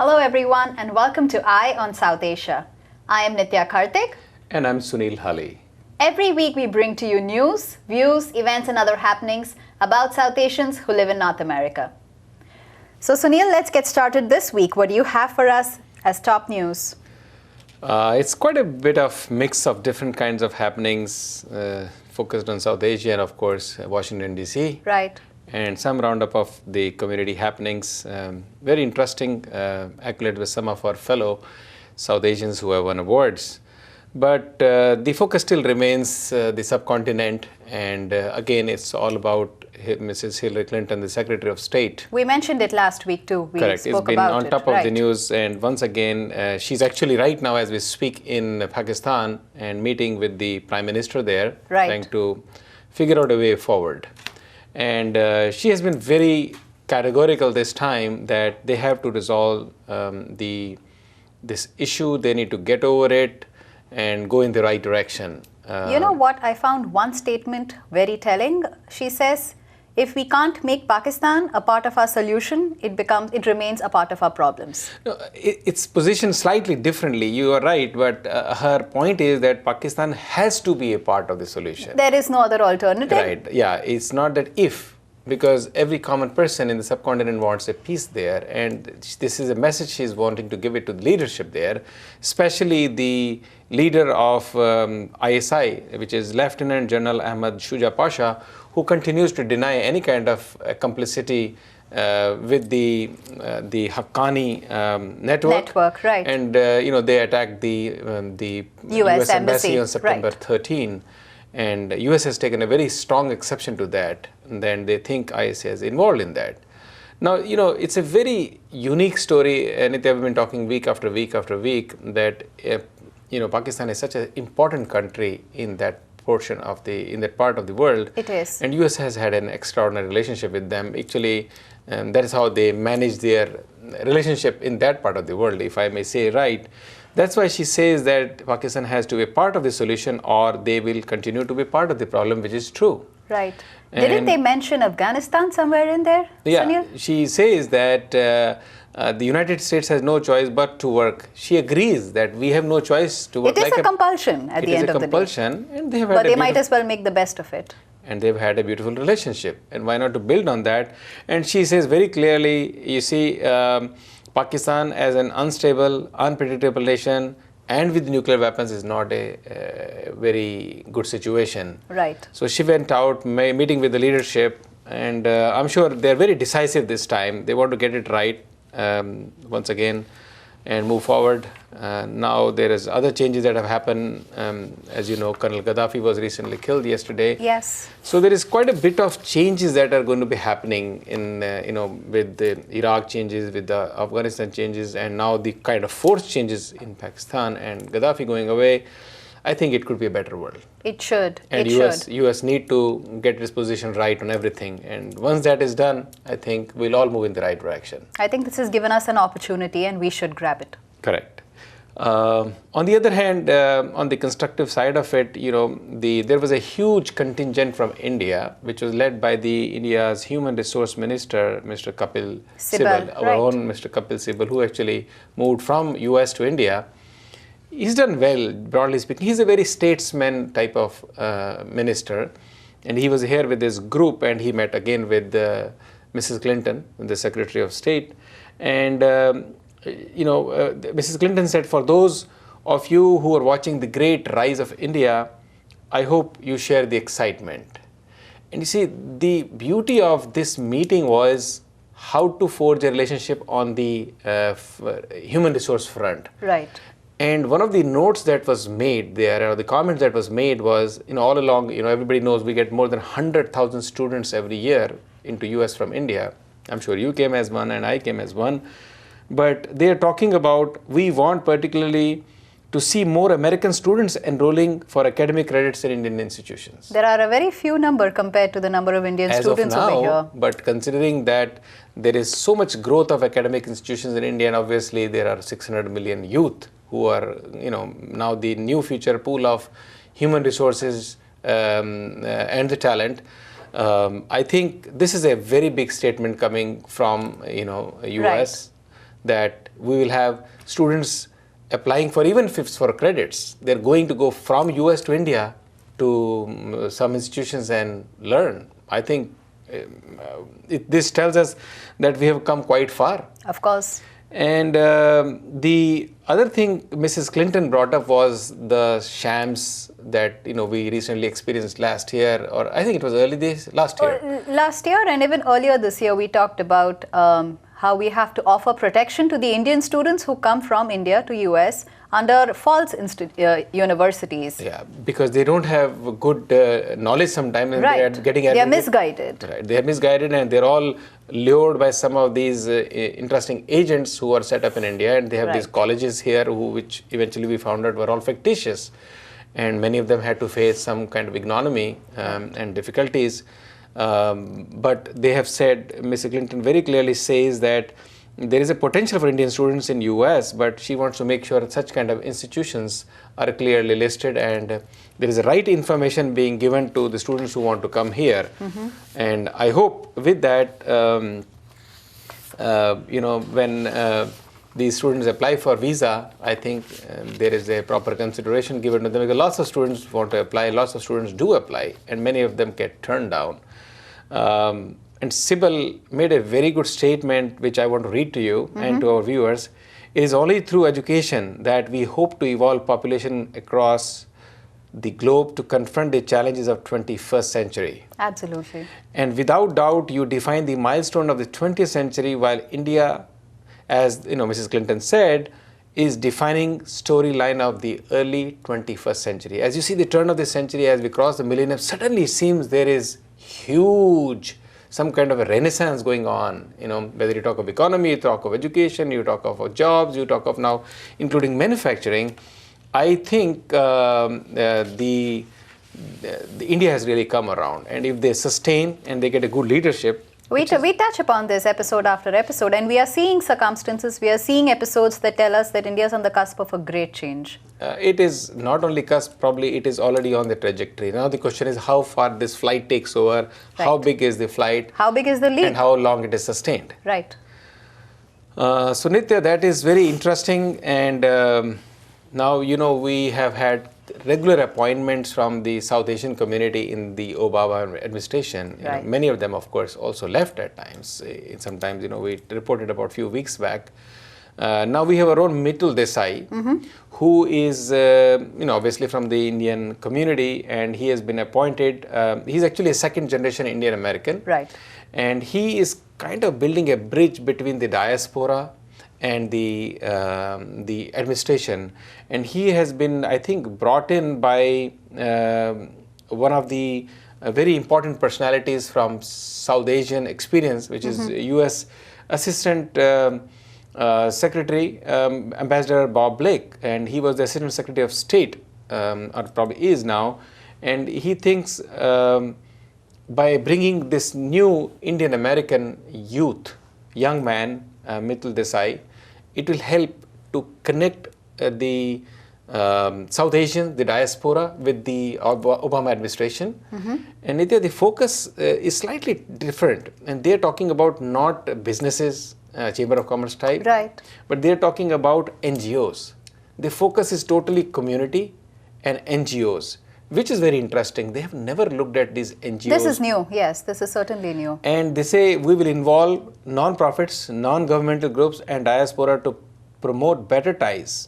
Hello everyone and welcome to Eye on South Asia. I am Nitya Karthik. And I'm Sunil Hali. Every week we bring to you news, views, events and other happenings about South Asians who live in North America. So Sunil, let's get started this week. What do you have for us as top news? It's quite a bit of mix of different kinds of happenings focused on South Asia and of course Washington DC. Right. And some roundup of the community happenings. Very interesting accolade with some of our fellow South Asians who have won awards. But the focus still remains the subcontinent, and again it's all about Mrs. Hillary Clinton, the Secretary of State. We mentioned it last week too. We Correct. spoke it's been about on top of the news, and once again she's actually right now as we speak in Pakistan and meeting with the Prime Minister there, trying to figure out a way forward. And she has been very categorical this time that they have to resolve this issue. They need to get over it and go in the right direction. You know what? I found one statement very telling. She says, if we can't make Pakistan a part of our solution, it remains a part of our problems. No, it's positioned slightly differently. You are right, but her point is that Pakistan has to be a part of the solution. There is no other alternative. Right. Yeah. It's not that if, because every common person in the subcontinent wants a peace there, and this is a message she's wanting to give it to the leadership there, especially the leader of ISI, which is Lieutenant General Ahmad Shuja Pasha, who continues to deny any kind of complicity with the Haqqani network. Right. And they attacked the US Embassy on September 13. And US has taken a very strong exception to that, and then they think ISI is involved in that. Now, it's a very unique story, and we've been talking week after week after week that Pakistan is such an important country in that portion of in that part of the world. It is. And US has had an extraordinary relationship with them. Actually, that is how they manage their relationship in that part of the world, if I may say right. That's why she says that Pakistan has to be part of the solution or they will continue to be part of the problem, which is true. Right. Didn't they mention Afghanistan somewhere in there, Yeah, Sunil? She says that the United States has no choice but to work. She agrees that we have no choice to work. It is a compulsion at the end of the day. It is a compulsion, and they have but they might as well make the best of it. And they've had a beautiful relationship, and why not to build on that? And she says very clearly, you see, Pakistan as an unstable, unpredictable nation and with nuclear weapons is not a very good situation. Right. So she went out meeting with the leadership, and I'm sure they're very decisive this time. They want to get it right once again and move forward. Now there is other changes that have happened. As you know, Colonel Gaddafi was recently killed yesterday. Yes. So there is quite a bit of changes that are going to be happening in, with the Iraq changes, with the Afghanistan changes, and now the kind of force changes in Pakistan and Gaddafi going away. I think it could be a better world. It should. And US need to get its position right on everything. And once that is done, I think we'll all move in the right direction. I think this has given us an opportunity and we should grab it. Correct. On the other hand, on the constructive side of it, there was a huge contingent from India, which was led by India's Human Resource Minister, Mr. Kapil Sibal, our own Mr. Kapil Sibal, who actually moved from US to India. He's done well, broadly speaking. He's a very statesman type of minister, and he was here with his group, and he met again with Mrs. Clinton, the Secretary of State, and Mrs. Clinton said, for those of you who are watching the great rise of India, I hope you share the excitement. And you see, the beauty of this meeting was how to forge a relationship on the human resource front. Right. And one of the notes that was made there, or the comment that was made was, all along, everybody knows we get more than 100,000 students every year into US from India. I'm sure you came as one and I came as one. But they are talking about, we want particularly to see more American students enrolling for academic credits in Indian institutions. There are a very few number compared to the number of Indian students over here. But considering that there is so much growth of academic institutions in India, and obviously there are 600 million youth who are, now the new future pool of human resources and the talent. I think this is a very big statement coming from, US. that we will have students applying for even fifths for credits. They're going to go from US to India to some institutions and learn. I think this tells us that we have come quite far. Of course. And the other thing Mrs. Clinton brought up was the shams that we recently experienced last year, or I think it was early days last year. Last year and even earlier this year, we talked about how we have to offer protection to the Indian students who come from India to US under false universities. Yeah, because they don't have good knowledge sometimes, and right. they are getting They are misguided. Right, they are misguided, and they're all lured by some of these interesting agents who are set up in India, and they have these colleges here, which eventually we found out were all fictitious, and many of them had to face some kind of ignominy and difficulties. But they have said, Mrs. Clinton very clearly says that there is a potential for Indian students in US, but she wants to make sure that such kind of institutions are clearly listed and there is a right information being given to the students who want to come here. And I hope with that, when these students apply for visa, I think there is a proper consideration given to them, because lots of students want to apply, lots of students do apply, and many of them get turned down. And Sybil made a very good statement, which I want to read to you and to our viewers. It is only through education that we hope to evolve population across the globe to confront the challenges of 21st century. Absolutely. And without doubt, you define the milestone of the 20th century, while India, as Mrs. Clinton said, is defining storyline of the early 21st century. As you see the turn of the century, as we cross the millennium, suddenly it seems there is huge, some kind of a renaissance going on, whether you talk of economy, you talk of education, you talk of jobs, you talk of now including manufacturing. I think the India has really come around, and if they sustain and they get a good leadership. We touch upon this episode after episode, and we are seeing circumstances, we are seeing episodes that tell us that India is on the cusp of a great change. It is not only cusp, probably it is already on the trajectory. Now the question is how far this flight takes over, how big is the flight, how big is the leap, and how long it is sustained. Right. So Nitya, that is very interesting, and now we have had regular appointments from the South Asian community in the Obama administration. Right. Many of them, of course, also left at times. Sometimes, we reported about a few weeks back. Now we have our own Mitul Desai, who is, obviously from the Indian community, and he has been appointed. He's actually a second-generation Indian American. Right. And he is kind of building a bridge between the diaspora and the administration, and he has been, I think, brought in by one of the very important personalities from South Asian experience, which is U.S. Assistant Secretary Ambassador Bob Blake, and he was the Assistant Secretary of State, or probably is now, and he thinks by bringing this new Indian American young man, Mitul Desai, it will help to connect the South Asians, the diaspora, with the Obama administration. And Nitya, the focus is slightly different. And they're talking about not businesses, Chamber of Commerce type, right, but they're talking about NGOs. The focus is totally community and NGOs, which is very interesting. They have never looked at these NGOs. This is new, yes, this is certainly new. And they say we will involve non-profits, non-governmental groups and diaspora to promote better ties.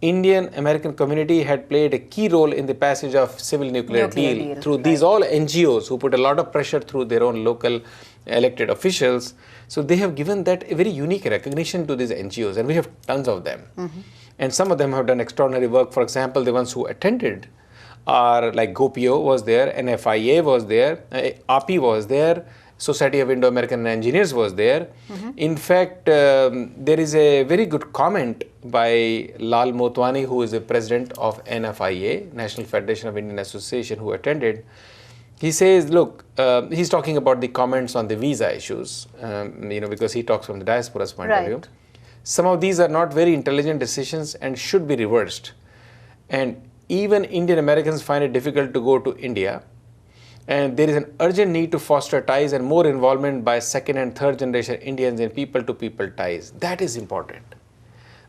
Indian American community had played a key role in the passage of civil nuclear deal through these all NGOs who put a lot of pressure through their own local elected officials. So they have given that a very unique recognition to these NGOs, and we have tons of them. And some of them have done extraordinary work. For example, the ones who attended are like GoPio was there, NFIA was there, API was there, Society of Indo-American Engineers was there. In fact, there is a very good comment by Lal Motwani, who is the president of NFIA, National Federation of Indian Association, who attended. He says, look, he's talking about the comments on the visa issues, because he talks from the diaspora's point of view. Some of these are not very intelligent decisions and should be reversed. And even Indian Americans find it difficult to go to India. And there is an urgent need to foster ties and more involvement by second and third generation Indians in people-to-people ties. That is important.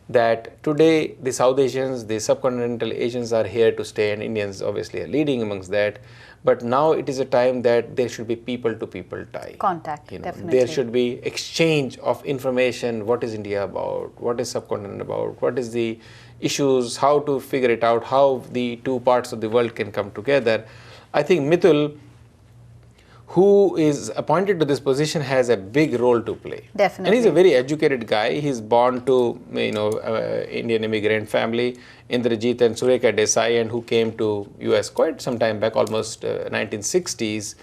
That today the South Asians, the subcontinental Asians are here to stay, and Indians obviously are leading amongst that. But now it is a time that there should be people-to-people tie. Contact, definitely. There should be exchange of information. What is India about? What is subcontinent about? What is the issues? How to figure it out? How the two parts of the world can come together? I think Mitul, who is appointed to this position, has a big role to play. Definitely. And he's a very educated guy. He's born to, Indian immigrant family, Indrajit and Surekha Desai, and who came to US quite some time back, almost 1960s.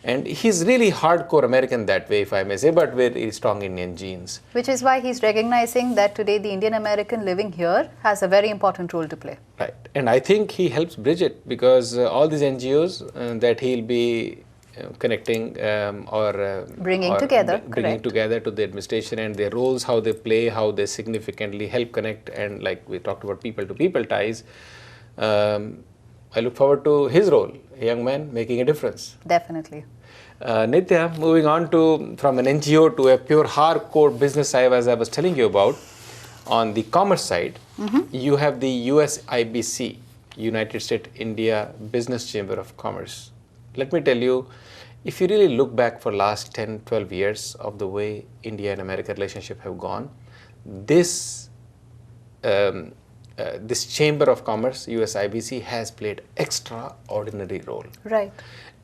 And he's really hardcore American that way, if I may say, but with strong Indian genes. Which is why he's recognizing that today the Indian American living here has a very important role to play. Right. And I think he helps bridge it, because all these NGOs that he'll be connecting bringing together to the administration, and their roles, how they play, how they significantly help connect, and like we talked about people-to-people ties. I look forward to his role, a young man making a difference. Definitely. Nitya, moving on to from an NGO to a pure hardcore business side, as I was telling you about, on the commerce side, you have the USIBC, United States India Business Chamber of Commerce. Let me tell you, if you really look back for last 10, 12 years of the way India and America relationship have gone, this Chamber of Commerce, USIBC, has played extraordinary role. Right.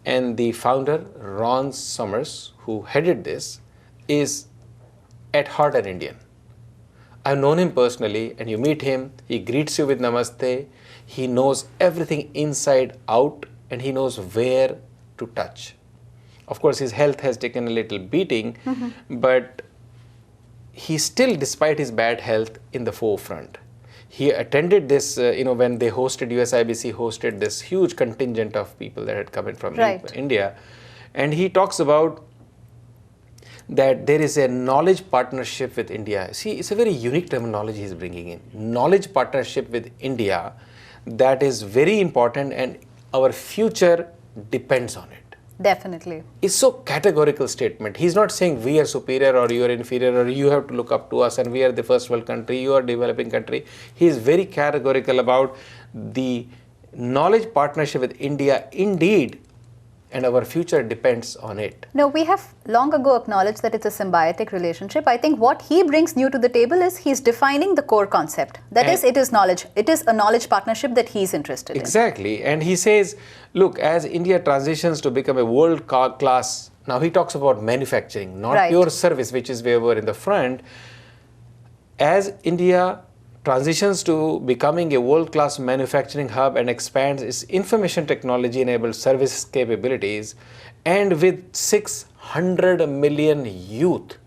And the founder, Ron Summers, who headed this, is at heart an Indian. I've known him personally, and you meet him, he greets you with namaste, he knows everything inside out, and he knows where to touch. Of course, his health has taken a little beating, but he's still, despite his bad health, in the forefront. He attended this, when they hosted, USIBC hosted this huge contingent of people that had come in from India. And he talks about that there is a knowledge partnership with India. See, it's a very unique terminology he's bringing in. Knowledge partnership with India, that is very important, and our future depends on it. Definitely. It's so categorical statement. He's not saying we are superior or you are inferior or you have to look up to us and we are the first world country, you are developing country. He is very categorical about the knowledge partnership with India indeed, and our future depends on it. No, we have long ago acknowledged that it's a symbiotic relationship. I think what he brings new to the table is he's defining the core concept. That is, it is knowledge. It is a knowledge partnership that he's interested in. Exactly. And he says, look, as India transitions to become a world class, now he talks about manufacturing, not pure service, which is where we're in the front. As India transitions to becoming a world-class manufacturing hub and expands its information technology-enabled service capabilities, and with 600 million youth.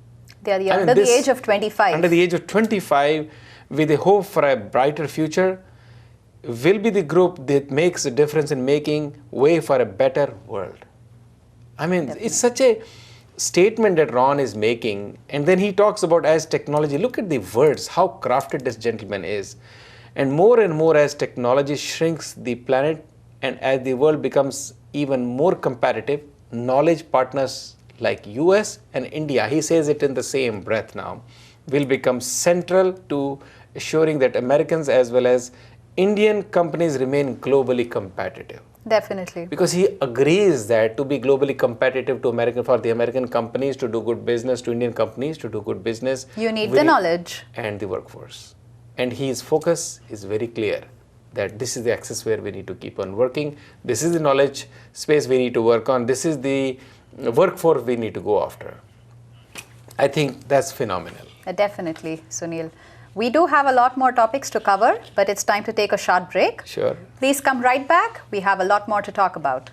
They are under the age of 25. Under the age of 25, with a hope for a brighter future, will be the group that makes a difference in making way for a better world. I mean, it's such a statement that Ron is making, and then he talks about as technology, look at the words, how crafted this gentleman is. And more as technology shrinks the planet and as the world becomes even more competitive, knowledge partners like US and India, he says it in the same breath now, will become central to assuring that Americans as well as Indian companies remain globally competitive. Definitely. Because he agrees that to be globally competitive for the American companies to do good business, to Indian companies to do good business, you need the knowledge and the workforce. And his focus is very clear that this is the axis where we need to keep on working. This is the knowledge space we need to work on. This is the workforce we need to go after. I think that's phenomenal. Definitely, Sunil. We do have a lot more topics to cover, but it's time to take a short break. Sure. Please come right back. We have a lot more to talk about.